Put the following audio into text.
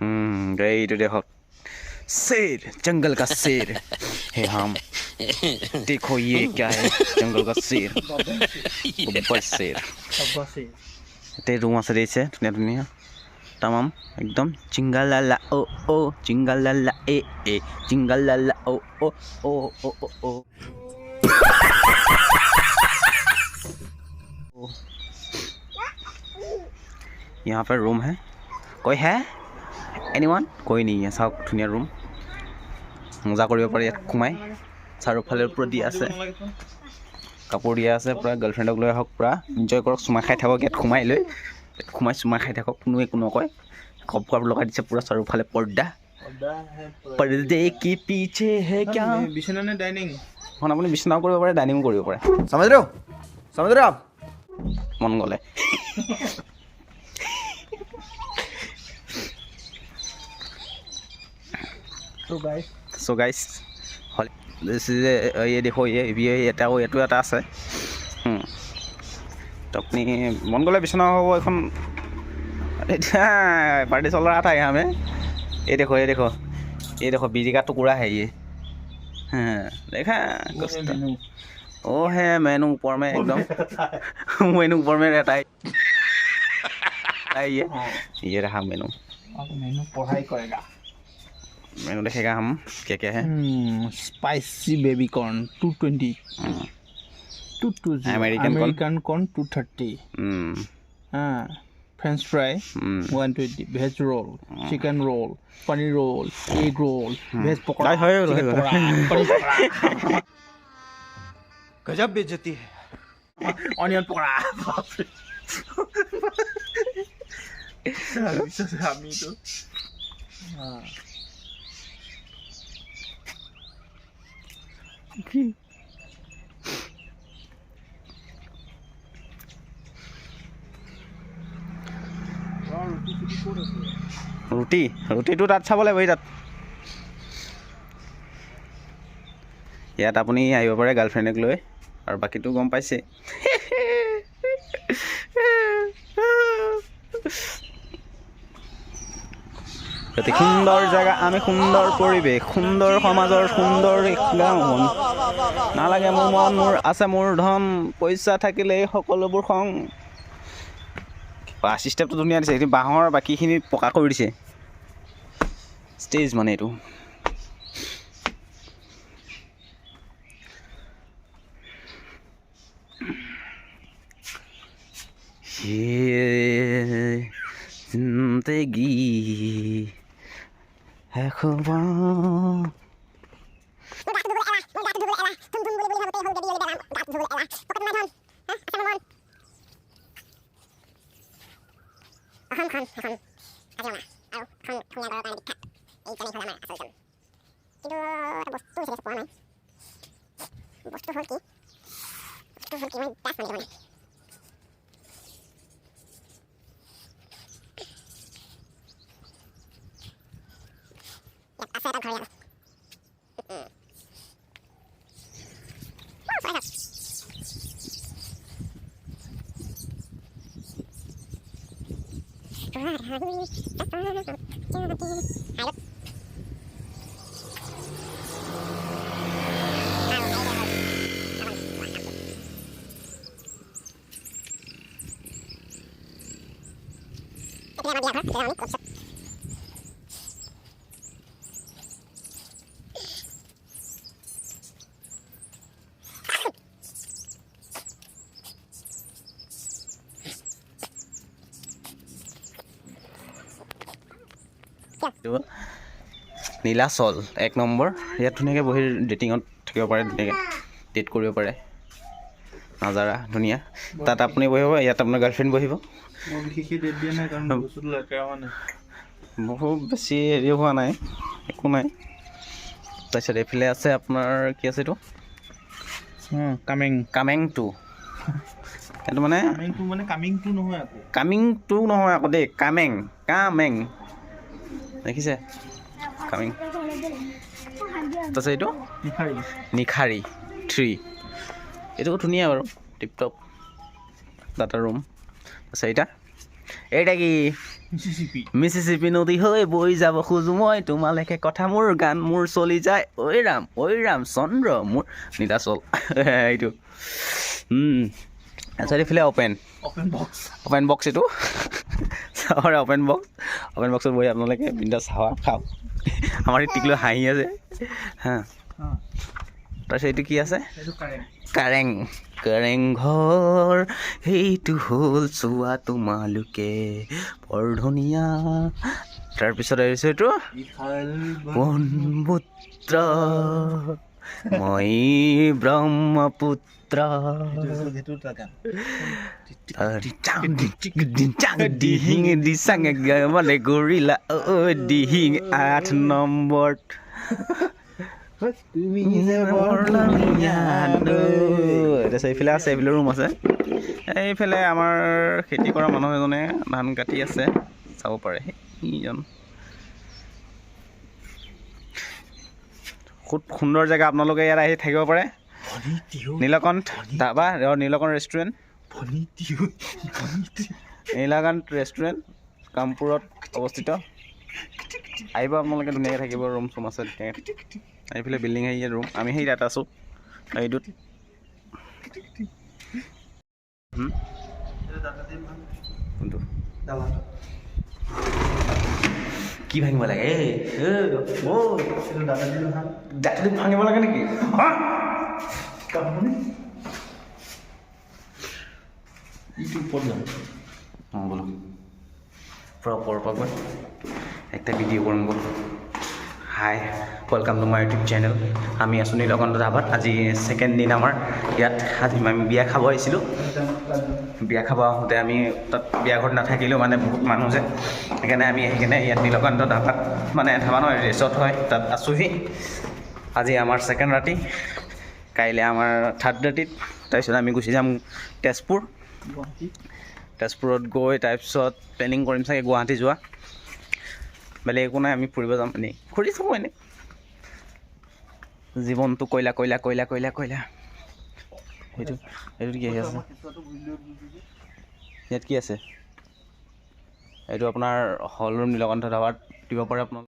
ये तो देखो शेर, जंगल का शेर है हम। देखो ये क्या है, जंगल का शेर, बब्बर शेर। ते रूम আছে দিছে ধুনীয়া ধুনীয়া তামাম একদম চিংগালালা ও ও চিংগালালা এ এ চিংগালালা ও ও ও ও ও ও। यहाँ पर रूम है, कोई है? एनीवन? कोई नहीं है। सब धुनिया रूम, मजा কৰিব পাৰি ইয়াত সোমাই। চাৰিওফালে পুৰা দিয়া আছে, কাপোৰ দিয়া আছে পুৰা। গাৰ্লফ্ৰেণ্ডক লৈ আহক, পুৰা এনজয় কৰক, চুমা খাই থাকক ইয়াত সোমাই লৈ। ইয়াত সোমাই চুমা খাই থাকক, কোনো একো নকয়। কাপোৰ লগাই দিছে পুৰা চাৰিওফালে পৰ্দা। পৰ্দে কি পিছে হে क्या? বিছনা নে ডাইনিং? এখন আপুনি বিছনাও কৰিব পাৰে, ডাইনিঙো কৰিব পাৰে, समझ रहे हो आप? মন গ'লে। सो गाइस ये देखो ये এটা আছে। तो अपनी मन गले बिछना हो এখন पार्टी चल रहा था यहाँ में। ये देखो बीड़ी का टुकड़ा है ये। हाँ देखा, वो है मेनू ऊपर में एकदम। मेनू ऊपर में रहता है ये रहा मेनू। मेनू पढ़ाई करेगा। मेनू देखेगा हम क्या क्या है। Spicy baby corn 220, 220 American corn 230, french fry 120, veg roll, chicken roll, paneer roll, egg roll, veg pakora, गजब बेइज्जती है। ऑनियन पकौड़ा। আমি তো ৰুটিটো তাত চাব লাগিব। তাত ইয়াত আপুনি আহিব পাৰে গাৰ্লফ্ৰেণ্ডক লৈ, আৰু বাকীটো গম পাইছে। অতি সুন্দৰ জেগা, আমি সুন্দৰ পৰিৱেশ, সুন্দৰ সমাজৰ সুন্দৰ গাঁও। নালাগে মোৰ মন, মোৰ আছে মোৰ ধন, পইচা থাকিলেই সকলোবোৰ খং। বাছ ষ্টেপটো ধুনীয়া দিছে, এইটো বাঁহৰ বাকীখিনি পকা কৰি দিছে। ষ্টেজ মানে এইটো। जिंदगी है खुदा নীলাচল 1 নম্বৰ। ইয়াত ধুনীয়াকৈ বহি ডেটিঙত থাকিব পাৰে, ধুনীয়াকৈ ডেট কৰিব পাৰে। নাজাৰা ধুনীয়া। তাত আপুনি বহিব, ইয়াত আপোনাৰ গাৰ্লফ্ৰেণ্ড বহিব। বহুত বেছি হেৰি হোৱা নাই, একো নাই। তাৰপিছত এইফালে আছে আপোনাৰ কি আছে এইটো, কামেং টু। এইটো মানে কামিং টু নহয় আকৌ দেই, কামেং দেখিছে, কামিং। তাৰপিছত এইটো নিখাৰী 3। এইটো ধুনীয়া বাৰু, টিপটপ ডাটা ৰুম। তাৰপিছত এইটা কি মিচিচিপি নদী হৈ বৈ যাব খোজো মই তোমালৈকে কথা মোৰ গান মোৰ চলি যায় ঐ ৰাম চন্দ্ৰ মোৰ নীলাচল এইটো আচ্ছা এইফালে অপেন বক্স এইটো চাহৰে অপেন বক্সত বহি আপোনালোকে বিন্দাছ হাৱা খাওক আমাৰ এই টিকলৈ হাঁহি আছে হা তাৰপিছত এইটো কি আছে কাৰেং ঘৰ সেইটো হ'ল চোৱা তোমালোকে বৰ ধুনীয়া তাৰপিছত আহিছে এইটো ব্ৰহ্মপুত্ৰ মই ব্ৰহ্মপুত্ৰ দিহিং দিচাঙে মানে গৰিলা দিহিং 8 নম্বৰত এইফালে আছে এইফালে ৰুম আছে এইফালে আমাৰ খেতি কৰা মানুহ এজনে ধান কাটি আছে চাব পাৰে সেইজন খুব সুন্দৰ জেগা আপোনালোকে ইয়াত আহি থাকিব পাৰে নীলকণ্ঠ ধাবা নীলকণ্ঠ ৰেষ্টুৰেণ্ট কামপুৰত অৱস্থিত আহিব আপোনালোকে ধুনীয়াকৈ থাকিব ৰুম চুম আছে এইফালে বিল্ডিং হেৰিয়াত ৰুম আমি সেই ইয়াত আছোঁ এইটোত কোনটো কি ভাঙিব লাগে দাঁতটো ভাঙিব লাগে নেকি বোলো পূৰা ওপৰৰ পৰা গৈ একটা ভিডিঅ' কৰিম গ'ল hi welcome to my YouTube channel আমি আছোঁ নীলকণ্ঠ ধাবাত আজি ছেকেণ্ড দিন আমাৰ ইয়াত আজি আমি বিয়া খাব আহিছিলোঁ বিয়া খাব আহোঁতে আমি তাত বিয়া ঘৰত নাথাকিলেও মানে বহুত মানুহ যে সেইকাৰণে আমি সেইকাৰণে ইয়াত নীলকণ্ঠ ধাবাত মানে ধাবা নহয় ৰিচৰ্ট হয় তাত আছোঁহি আজি আমাৰ ছেকেণ্ড ৰাতি কাইলৈ আমাৰ থাৰ্ড ৰাতিত তাৰপিছত আমি গুচি যাম তেজপুৰত গৈ তাৰপিছত প্লেনিং কৰিম চাগে গুৱাহাটী যোৱা বেলেগ একো নাই আমি ফুৰিব যাম এনেই ফুৰি চাব এনেই জীৱনটো কয়লা এইটোত কি আহি আছে ইয়াত কি আছে এইটো আপোনাৰ হল ৰুম নীলকণ্ঠ ধাবাত দিব পাৰে আপোনালোকে